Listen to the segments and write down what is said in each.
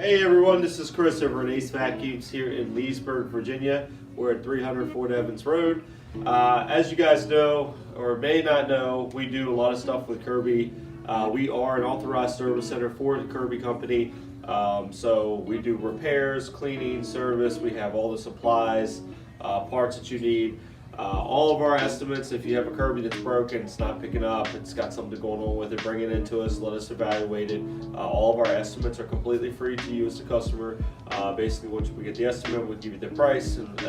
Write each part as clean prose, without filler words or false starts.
Hey everyone, this is Chris over at AceVacuums here in Leesburg, Virginia. We're at 300 Fort Evans Road. As you guys know, or may not know, we do a lot of stuff with Kirby. We are an authorized service center for the Kirby company. So we do repairs, cleaning, service. We have all the supplies, parts that you need. All of our estimates, if you have a Kirby that's broken, it's not picking up, it's got something going on with it, bring it into us, let us evaluate it. All of our estimates are completely free to you as the customer. Basically, once we get the estimate, we'll give you the price and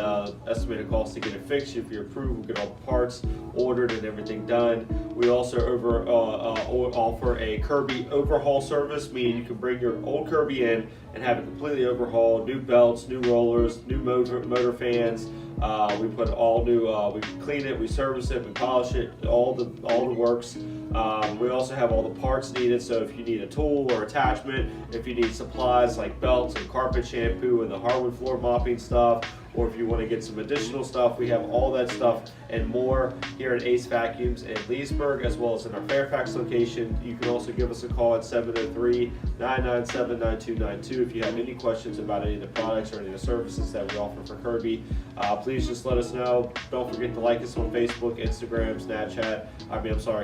estimated cost to get it fixed. If you're approved, we'll get all the parts ordered and everything done. We also offer a Kirby overhaul service, meaning you can bring your old Kirby in and have it completely overhauled, new belts, new rollers, new motor fans. We put all new, we clean it, we service it, we polish it, all the works. We also have all the parts needed, so if you need a tool or attachment, if you need supplies like belts and carpet shampoo and the hardwood floor mopping stuff, or if you want to get some additional stuff, we have all that stuff and more here at AceVacuums in Leesburg, as well as in our Fairfax location. You can also give us a call at 703-997-9292 if you have any questions about any of the products or any of the services that we offer for Kirby. Please just let us know. Don't forget to like us on Facebook, Instagram, Snapchat,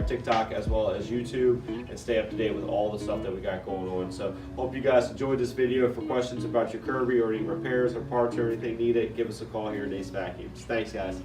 TikTok, as well as YouTube, and stay up to date with all the stuff that we got going on. So hope you guys enjoyed this video. For questions about your Kirby or any repairs or parts or anything needed, give us a call here at AceVacuums. Thanks, guys.